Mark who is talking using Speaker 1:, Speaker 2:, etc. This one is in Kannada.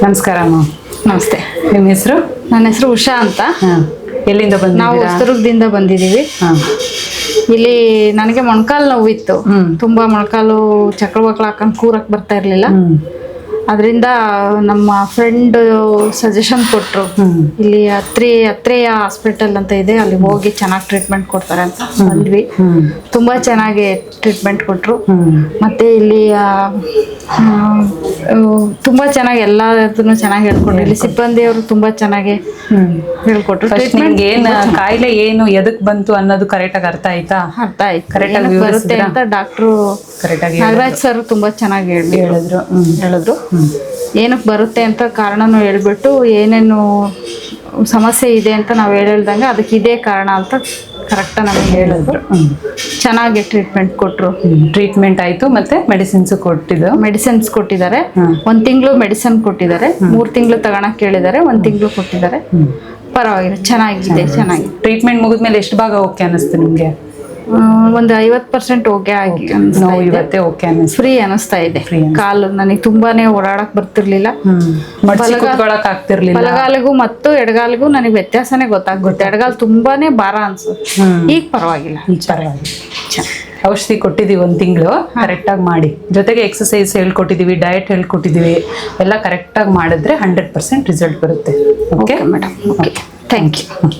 Speaker 1: ನಮಸ್ಕಾರ ಅಮ್ಮ.
Speaker 2: ನಮಸ್ತೆ.
Speaker 1: ನಿಮ್ಮ ಹೆಸರು?
Speaker 2: ನನ್ನ ಹೆಸರು ಉಷಾ ಅಂತ.
Speaker 1: ಎಲ್ಲಿಂದ
Speaker 2: ನಾವು
Speaker 1: ಬಂದಿದ್ದೀರಾ?
Speaker 2: ಹೊಸದುರ್ಗದಿಂದ ಬಂದಿದ್ದೀವಿ. ಇಲ್ಲಿ ನನಗೆ ಮೊಣಕಾಲು ನೋವಿತ್ತು. ತುಂಬಾ ಮೊಣಕಾಲು ಚಕ್ರಬಕ್ಳು ಹಾಕೊಂಡು ಕೂರಕ್ ಬರ್ತಾ ಇರ್ಲಿಲ್ಲ. ಅದರಿಂದ ನಮ್ಮ ಫ್ರೆಂಡ್ ಸಜೆಷನ್ ಕೊಟ್ಟರು, ಇಲ್ಲಿ ಹತ್ರೆಯ ಹಾಸ್ಪಿಟಲ್ ಅಂತ ಇದೆ, ಅಲ್ಲಿ ಹೋಗಿ ಚೆನ್ನಾಗಿ ಟ್ರೀಟ್ಮೆಂಟ್ ಕೊಡ್ತಾರೆ ಅಂತ ಬಂದ್ವಿ. ತುಂಬ ಚೆನ್ನಾಗಿ ಟ್ರೀಟ್ಮೆಂಟ್ ಕೊಟ್ಟರು. ಮತ್ತು ಇಲ್ಲಿ ತುಂಬ ಚೆನ್ನಾಗಿ ಎಲ್ಲದನ್ನು ಚೆನ್ನಾಗಿ ಹೇಳ್ಕೊಟ್ರು. ಇಲ್ಲಿ ಸಿಬ್ಬಂದಿಯವರು ತುಂಬ ಚೆನ್ನಾಗಿ ಹೇಳ್ಕೊಟ್ರು.
Speaker 1: ಟ್ರೀಟ್ಮೆಂಟ್ ಏನು ಕಾಯಿಲೆ ಏನು ಎದಕ್ ಬಂತು ಅನ್ನೋದು ಕರೆಕ್ಟಾಗಿ ಅರ್ಥ ಆಯ್ತಾ?
Speaker 2: ಅರ್ಥ ಆಯ್ತು, ಕರೆಕ್ಟಾಗಿ ಬರುತ್ತೆ ಅಂತ ಡಾಕ್ಟ್ರು
Speaker 1: ಕರೆಕ್ಟಾಗಿ
Speaker 2: ನಾಗರಾಜ್ ಸರ್ ತುಂಬ ಚೆನ್ನಾಗಿ ಹೇಳಿದ್ರು. ಏನಕ್ಕೆ ಬರುತ್ತೆ ಅಂತ ಕಾರಣನೂ ಹೇಳ್ಬಿಟ್ಟು ಏನೇನು ಸಮಸ್ಯೆ ಇದೆ ಅಂತ ನಾವು ಹೇಳ್ದಂಗೆ ಅದಕ್ಕೆ ಇದೇ ಕಾರಣ ಅಂತ ಕರೆಕ್ಟಾಗಿ ನಮಗೆ ಹೇಳಿದ್ರು. ಚೆನ್ನಾಗಿ ಟ್ರೀಟ್ಮೆಂಟ್ ಕೊಟ್ಟರು.
Speaker 1: ಟ್ರೀಟ್ಮೆಂಟ್ ಆಯಿತು, ಮತ್ತೆ
Speaker 2: ಮೆಡಿಸಿನ್ಸ್ ಕೊಟ್ಟಿದ್ದಾರೆ. 1 ತಿಂಗಳು ಮೆಡಿಸಿನ್ ಕೊಟ್ಟಿದ್ದಾರೆ, 3 ತಿಂಗಳು ತಗೊಳಕ್ ಹೇಳಿದ್ದಾರೆ, 1 ತಿಂಗಳು ಕೊಟ್ಟಿದ್ದಾರೆ. ಪರವಾಗಿಲ್ಲ, ಚೆನ್ನಾಗಿದೆ. ಚೆನ್ನಾಗಿ
Speaker 1: ಟ್ರೀಟ್ಮೆಂಟ್ ಮುಗಿದ್ಮೇಲೆ ಎಷ್ಟು ಭಾಗ ಓಕೆ ಅನ್ನಿಸ್ತು ನಿಮಗೆ?
Speaker 2: ಒಂದು 50% ಓಕೆ ಆಗಿ
Speaker 1: ಇವತ್ತೇ ಓಕೆ ಅನ್ನಿಸ್ತು.
Speaker 2: ಫ್ರೀ ಅನಿಸ್ತಾ ಇದೆ. ಕಾಲು ನನಗೆ ತುಂಬಾನೇ ಓಡಾಡಕ್ ಬರ್ತಿರ್ಲಿಲ್ಲ,
Speaker 1: ಆಗ್ತಿರ್ಲಿಲ್ಲ.
Speaker 2: ಬಲಗಾಲಿಗೂ ಮತ್ತು ಎಡಗಾಲಿಗೂ ನನಗೆ ವ್ಯತ್ಯಾಸನೇ ಗೊತ್ತಾಗುತ್ತೆ. ಎಡಗಾಲು ತುಂಬಾನೇ ಭಾರ ಅನ್ಸುತ್ತೆ. ಈಗ ಪರವಾಗಿಲ್ಲ.
Speaker 1: ಔಷಧಿ ಕೊಟ್ಟಿದ್ದೀವಿ 1 ತಿಂಗಳು, ಕರೆಕ್ಟಾಗಿ ಮಾಡಿ. ಜೊತೆಗೆ ಎಕ್ಸಸೈಸ್ ಹೇಳ್ಕೊಟ್ಟಿದ್ದೀವಿ, ಡಯಟ್ ಹೇಳ್ಕೊಟ್ಟಿದ್ದೀವಿ. ಎಲ್ಲ ಕರೆಕ್ಟಾಗಿ ಮಾಡಿದ್ರೆ 100% ರಿಸಲ್ಟ್ ಬರುತ್ತೆ. Okay
Speaker 2: madam, okay, thank you.